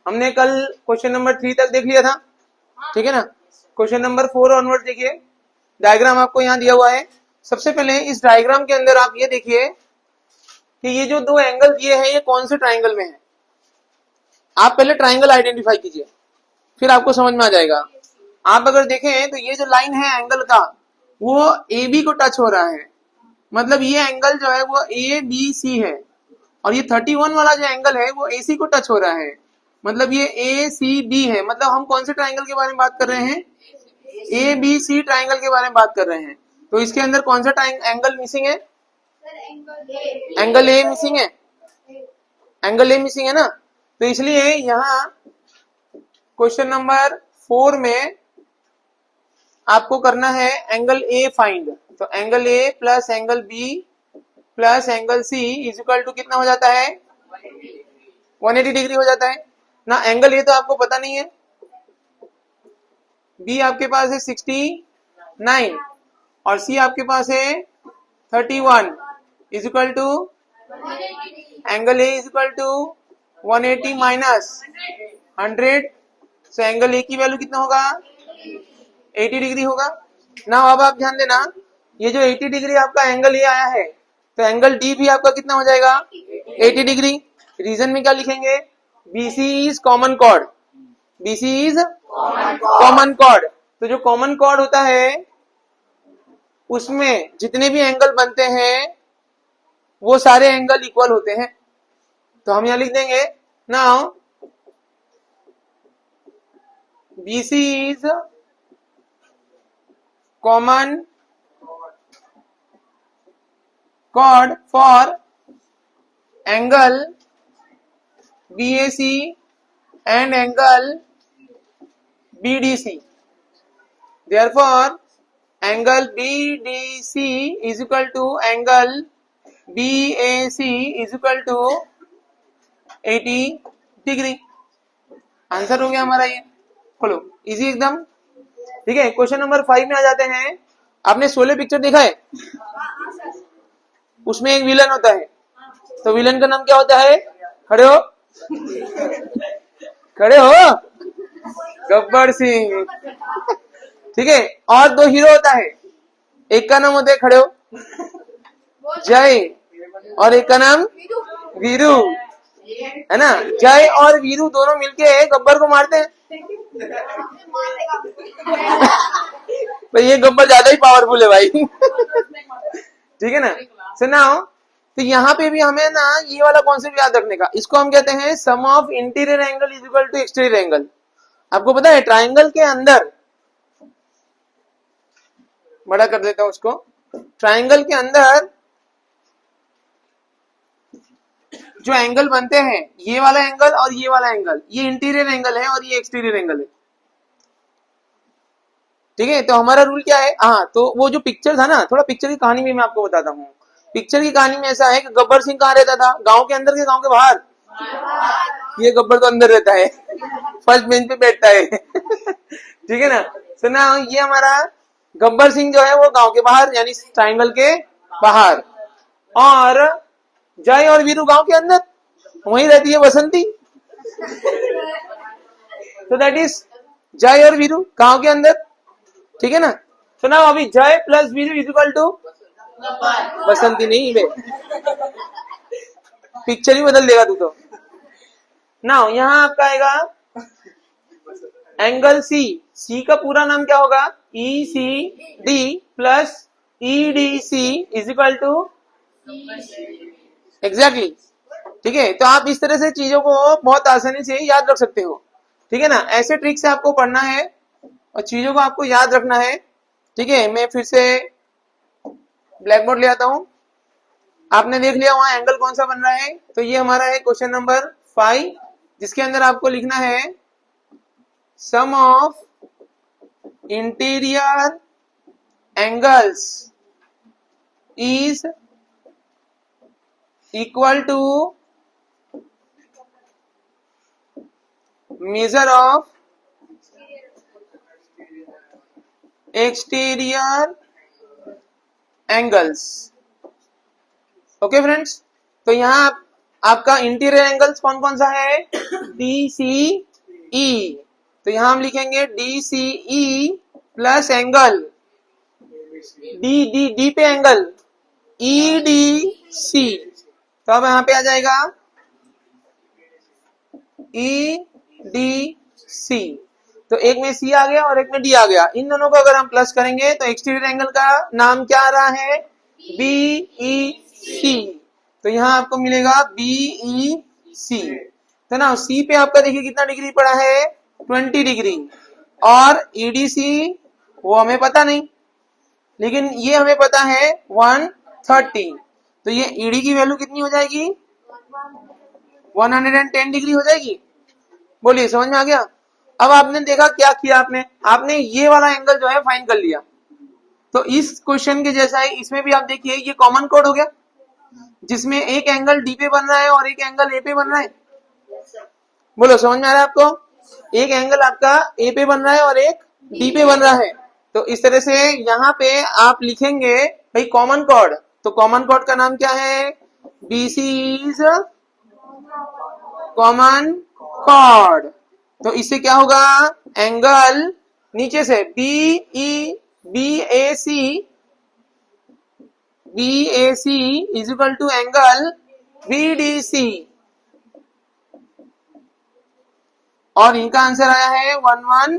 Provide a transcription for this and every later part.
हमने कल question number 3 तक देख लिया था, ठीक है ना। क्वेश्चन नंबर 4 ऑनवर्ड देखिए, डायग्राम आपको यहाँ दिया हुआ है। सबसे पहले इस डायग्राम के अंदर आप ये देखिए कि ये जो दो एंगल दिए हैं ये कौन से ट्राइंगल में है। आप पहले ट्राइंगल आइडेंटिफाई कीजिए, फिर आपको समझ में आ जाएगा। आप अगर देखें तो ये जो लाइन है एंगल का वो ए बी को टच हो रहा है, मतलब ये एंगल जो है वो ए बी सी है, और ये 31 वाला जो एंगल है वो ए सी को टच हो रहा है, मतलब ये ए सी डी है। मतलब हम कौन से ट्राइंगल के बारे में बात कर रहे हैं, ए बी सी ट्राइंगल के बारे में बात कर रहे हैं। तो इसके अंदर कौन सा एंगल मिसिंग है, एंगल ए मिसिंग है, एंगल ए मिसिंग है ना। तो इसलिए यहाँ क्वेश्चन नंबर 4 में आपको करना है एंगल ए फाइंड। तो angle A plus angle B plus angle C is equal to कितना हो जाता है, 180 डिग्री हो जाता है ना। एंगल ए तो आपको पता नहीं है, बी आपके पास है 69 और सी आपके पास है 31 is equal to angle A is equal to 180 minus 100। So angle A की वैल्यू कितना होगा, 80 डिग्री होगा ना। अब आप ध्यान देना, ये जो 80 डिग्री आपका एंगल ए आया है, तो एंगल डी भी आपका कितना हो जाएगा, 80 डिग्री। रीजन में क्या लिखेंगे, BC is common chord, BC is common chord. तो जो कॉमन कॉर्ड होता है उसमें जितने भी एंगल बनते हैं वो सारे एंगल इक्वल होते हैं। तो हम यहां लिख देंगे now BC is common chord for angle BAC and angle BDC. Therefore, angle BDC is equal to angle BAC is equal to 80 degree. Answer हो गया हमारा ये, खोलो इजी एकदम, ठीक है। क्वेश्चन नंबर 5 में आ जाते हैं। आपने शोले पिक्चर देखा है, उसमें एक विलन होता है, तो विलन का नाम क्या होता है, खड़े हो, खड़े हो, गब्बर सिंह, ठीक है। और दो हीरो होता है, एक का नाम होता है खड़े हो जय, और एक का नाम वीरू, है ना। जय और वीरू दोनों मिलके गब्बर को मारते हैं। तो ये गब्बर ज्यादा ही पावरफुल है भाई, ठीक है ना। सुनाओ, तो यहाँ पे भी हमें ना ये वाला कॉन्सेप्ट याद रखने का, इसको हम कहते हैं sum of interior angle is equal to exterior angle. आपको पता है ट्राइंगल के अंदर, बड़ा कर देता हूं उसको, ट्राइंगल के अंदर जो एंगल बनते हैं, ये वाला एंगल और ये वाला एंगल, ये इंटीरियर एंगल है और ये एक्सटीरियर एंगल है, ठीक है। तो हमारा रूल क्या है, हाँ, तो वो जो पिक्चर था ना, थोड़ा पिक्चर की कहानी भी मैं आपको बताता हूँ। पिक्चर की कहानी में ऐसा है कि गब्बर सिंह कहाँ रहता था, गांव के अंदर के गांव के बाहर, ये गब्बर तो अंदर रहता है, फर्स्ट बेंच पे बैठता है, ठीक है ना। सुना, ये हमारा गब्बर सिंह जो है वो गांव के बाहर यानी ट्राइंगल के बाहर, और जय और वीरू गांव के अंदर, वहीं रहती है बसंती। तो दैट इज जय और वीरू गांव के अंदर, ठीक है ना। सुना, अभी Jay plus Veeru is equal to Basanti नहीं बे, पिक्चर ही बदल देगा तू तो ना। यहां आपका आएगा एंगल सी, सी का पूरा नाम क्या होगा, E C D plus E D C is equal to exactly, ठीक है। तो आप इस तरह से चीजों को बहुत आसानी से याद रख सकते हो, ठीक है ना। ऐसे ट्रिक से आपको पढ़ना है और चीजों को आपको याद रखना है, ठीक है। मैं फिर से ब्लैक बोर्ड ले आता हूं। आपने देख लिया वहां एंगल कौन सा बन रहा है, तो ये हमारा है क्वेश्चन नंबर 5, जिसके अंदर आपको लिखना है sum of interior angles is equal to measure of exterior angles. Okay friends, तो यहाँ आपका इंटीरियर एंगल्स कौन कौन सा है, DCE, तो यहां हम लिखेंगे DCE प्लस एंगल डी पे एंगल EDC, तो अब यहाँ पे आ जाएगा EDC, तो एक में C आ गया और एक में D आ गया। इन दोनों को अगर हम प्लस करेंगे तो एक्सटीरियर एंगल का नाम क्या आ रहा है? BEC, तो यहाँ आपको मिलेगा BEC, तो ना C पे आपका देखिए कितना डिग्री पड़ा है? 20 डिग्री, और EDC वो हमें पता नहीं, लेकिन ये हमें पता है 130, तो ये ED की वैल्यू कितनी हो जाएगी? 110 डिग्री हो जाएगी। बोलिए, समझ में आ गया? अब आपने देखा क्या किया, आपने ये वाला एंगल जो है फाइंड कर लिया, तो इस क्वेश्चन के जैसा ही इसमें भी आप देखिए ये कॉमन कोड हो गया, जिसमें एक एंगल डी पे बन रहा है और एक एंगल ए पे बन रहा है। बोलो, समझ में आ रहा है आपको? एक एंगल आपका ए पे बन रहा है और एक डी पे बन रहा है, तो इस तरह से यहाँ पे आप लिखेंगे भाई कॉमन कोड, तो कॉमन कोड का नाम क्या है? BC इज कॉमन कोड, तो इससे क्या होगा? एंगल नीचे से BAC is equal to angle BDC, और इनका आंसर आया है 110,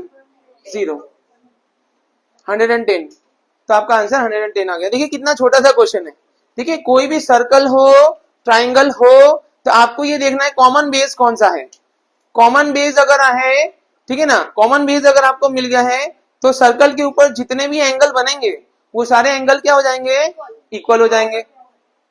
तो आपका आंसर 110 आ गया। देखिए कितना छोटा सा क्वेश्चन है। देखिए कोई भी सर्कल हो, ट्राइंगल हो, तो आपको ये देखना है कॉमन बेस कौन सा है। कॉमन बेस अगर है, ठीक है ना, कॉमन बेस अगर आपको मिल गया है तो सर्कल के ऊपर जितने भी एंगल बनेंगे वो सारे एंगल क्या हो जाएंगे? इक्वल हो जाएंगे।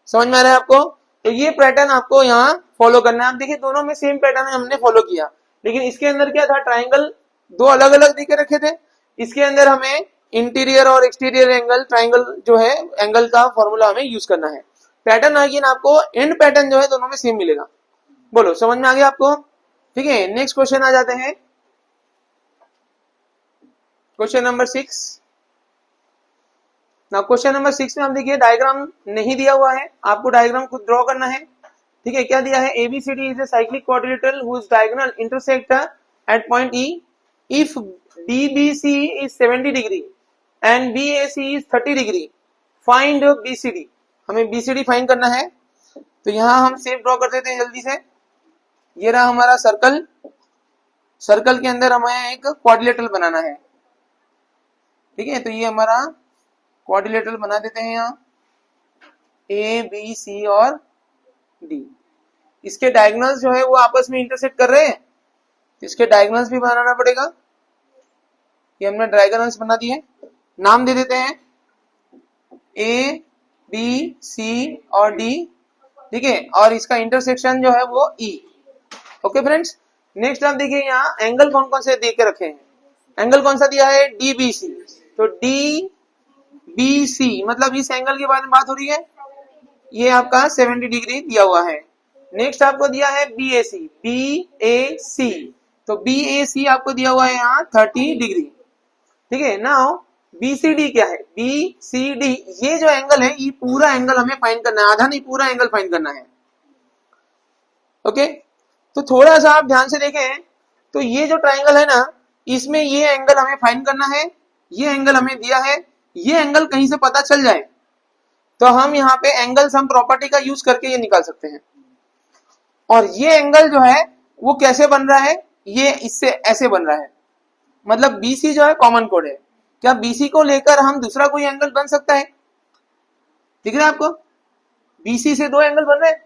समझ में आ रहा है आपको? तो ये पैटर्न आपको यहाँ फॉलो करना है। आप देखिए दोनों में सेम पैटर्न हमने फॉलो किया, लेकिन इसके अंदर क्या था? ट्राइंगल दो अलग अलग देके रखे थे, इसके अंदर हमें इंटीरियर और एक्सटीरियर एंगल, ट्राइंगल जो है एंगल का फॉर्मूला हमें यूज करना है। पैटर्न अगेन आपको एंड पैटर्न जो है दोनों में सेम मिलेगा। बोलो, समझ में आ गया आपको? ठीक है, नेक्स्ट क्वेश्चन आ जाते हैं, क्वेश्चन नंबर 6। ना क्वेश्चन नंबर 6 में हम देखिए डायग्राम नहीं दिया हुआ है, आपको डायग्राम खुद ड्रॉ करना है। ठीक है, क्या दिया है? ABCD is a cyclic quadrilateral whose diagonal intersect at point E if DBC is 70 degree and BAC is 30 degree, find BCD। हमें BCD फाइंड करना है, तो यहाँ हम सेफ ड्रॉ कर देते हैं जल्दी से। ये रहा हमारा सर्कल, सर्कल के अंदर हमें एक क्वाड्रिलेटरल बनाना है। ठीक है, तो ये हमारा क्वाड्रिलेटरल बना देते हैं यहाँ ABC और D। इसके डायगोनल्स जो है वो आपस में इंटरसेक्ट कर रहे हैं, इसके डायगोनल्स भी बनाना पड़ेगा। ये हमने डायगोनल्स बना दिए, नाम दे देते हैं A B C और D। ठीक है, और इसका इंटरसेक्शन जो है वो E। ओके फ्रेंड्स, नेक्स्ट आप देखिए यहाँ एंगल कौन कौन से दे के रखे हैं। एंगल कौन सा दिया है? DBC, तो DBC मतलब इस एंगल के बारे में बात हो रही है, ये आपका 70 डिग्री दिया हुआ है। नेक्स्ट आपको दिया है BAC, तो BAC आपको दिया हुआ है यहाँ 30 डिग्री। ठीक है, नाउ BCD क्या है? BCD ये जो एंगल है, ये पूरा एंगल हमें फाइंड करना है, आधा नहीं पूरा एंगल फाइंड करना है। ओके, तो थोड़ा सा आप ध्यान से देखें, तो ये जो ट्राइंगल है ना, इसमें ये एंगल हमें फाइंड करना है, ये एंगल हमें दिया है, ये एंगल कहीं से पता चल जाए तो हम यहाँ पे एंगल सम प्रॉपर्टी का यूज करके ये निकाल सकते हैं। और ये एंगल जो है वो कैसे बन रहा है? ये इससे ऐसे बन रहा है, मतलब BC जो है कॉमन कोड है। क्या BC को लेकर हम दूसरा कोई एंगल बन सकता है? दिख रहा है आपको? BC से दो एंगल बन रहे हैं,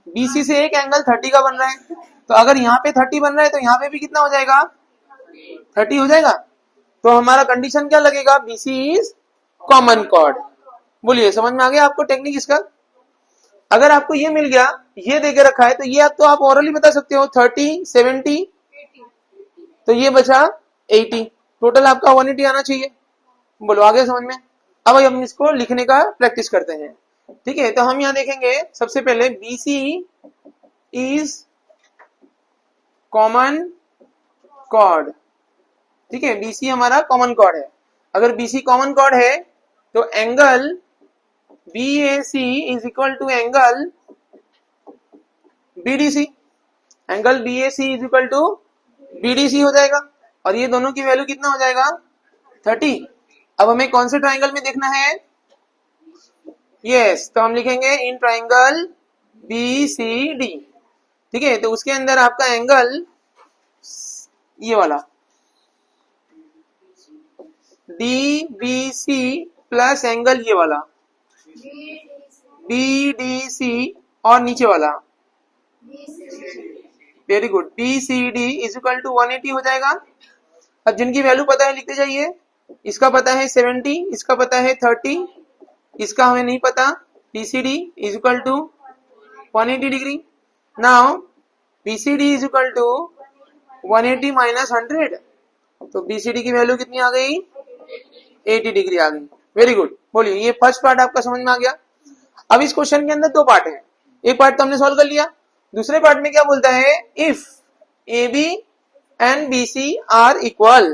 BC से एक एंगल 30 का बन रहा है, तो अगर यहाँ पे 30 बन रहा है तो यहाँ पे भी कितना हो जाएगा? 30 हो जाएगा। तो हमारा कंडीशन क्या लगेगा? BC is common code. बोलिए, समझ में आ गया आपको टेक्निक इसका? अगर आपको ये मिल गया, ये देके रखा है, तो ये आप तो आप ओरली बता सकते हो 30, 70, तो ये बचा 80, टोटल आपका 180 आना चाहिए। बोलो, आगे समझ में? अब हम इसको लिखने का प्रैक्टिस करते हैं। ठीक है, तो हम यहाँ देखेंगे सबसे पहले BC इज कॉमन कॉर्ड। ठीक है, BC हमारा कॉमन कॉर्ड है। अगर BC कॉमन कॉर्ड है तो angle BAC is equal to angle BDC। Angle B A C is equal to B D C हो जाएगा, और ये दोनों की वैल्यू कितना हो जाएगा 30। अब हमें कौन से ट्राइंगल में देखना है, यस, तो हम लिखेंगे in triangle B C D, ठीक है। तो उसके अंदर आपका एंगल ये वाला D B C plus angle ये वाला बी डी सी और नीचे वाला very good B C D is equal to 180 हो जाएगा। अब जिनकी वैल्यू पता है लिखते जाइए, इसका पता है 70, इसका पता है 30, इसका हमें नहीं पता, B C D is equal to 180 degree. Now B C D is equal to 180 minus 100, तो बी सी डी की वैल्यू कितनी आ गई 80 डिग्री आ गई। वेरी गुड, बोलिए ये फर्स्ट पार्ट आपका समझ में आ गया। अब इस क्वेश्चन के अंदर दो पार्ट है, एक पार्ट तो हमने सॉल्व कर लिया, दूसरे पार्ट में क्या बोलता है, if A B and B C are equal,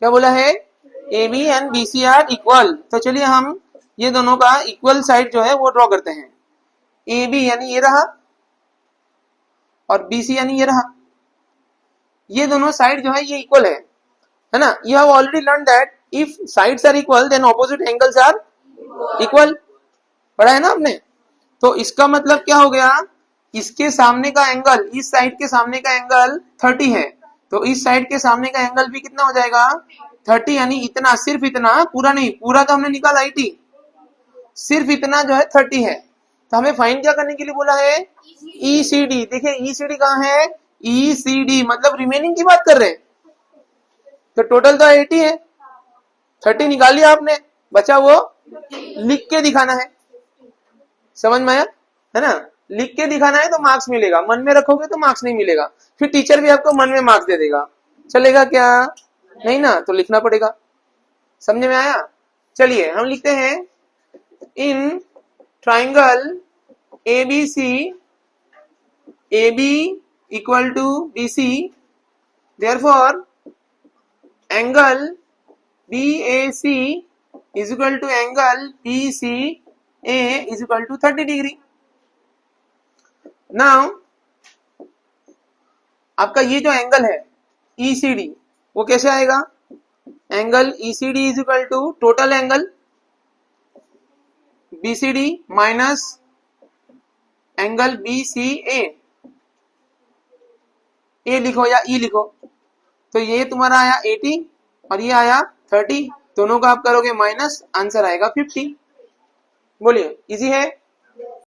क्या बोला है, A B and B C are equal. तो चलिए हम ये दोनों का इक्वल साइड जो है वो ड्रॉ करते हैं। ए बी यानी ये रहा और बी सी यानी ये रहा, ये दोनों साइड जो है ये इक्वल है ना। You have already learn that if sides are equal then opposite angles are equal, पढ़ा है ना आपने। तो इसका मतलब क्या हो गया, इसके सामने का एंगल, इस साइड के सामने का एंगल 30 है, तो इस साइड के सामने का एंगल भी कितना हो जाएगा 30, यानी इतना, सिर्फ इतना, पूरा नहीं, पूरा तो हमने निकाला 80, सिर्फ इतना जो है 30 है। तो हमें फाइंड क्या करने के लिए बोला है, ई सी डी। देखिए ई सी डी कहाँ है, ई सी डी मतलब रिमेनिंग की बात कर रहे हैं, तो टोटल तो 80 है, 30 निकाल लिया आपने, बचा वो लिख के दिखाना है, समझ में आया है ना। लिख के दिखाना है तो मार्क्स मिलेगा, मन में रखोगे तो मार्क्स नहीं मिलेगा, फिर टीचर भी आपको मन में मार्क्स दे देगा, चलेगा क्या, नहीं ना, तो लिखना पड़ेगा। समझ में आया। चलिए हम लिखते हैं in triangle A B C, A B equal to B C, therefore angle B A C is equal to angle B C A is equal to 30 degree. Now आपका ये जो एंगल है ECD वो कैसे आएगा, angle ECD is equal to total angle BCD minus angle BCA, A लिखो या ई लिखो, तो ये तुम्हारा आया 80 और ये आया 30, दोनों का आप करोगे माइनस, आंसर आएगा 50। बोलिए इजी है।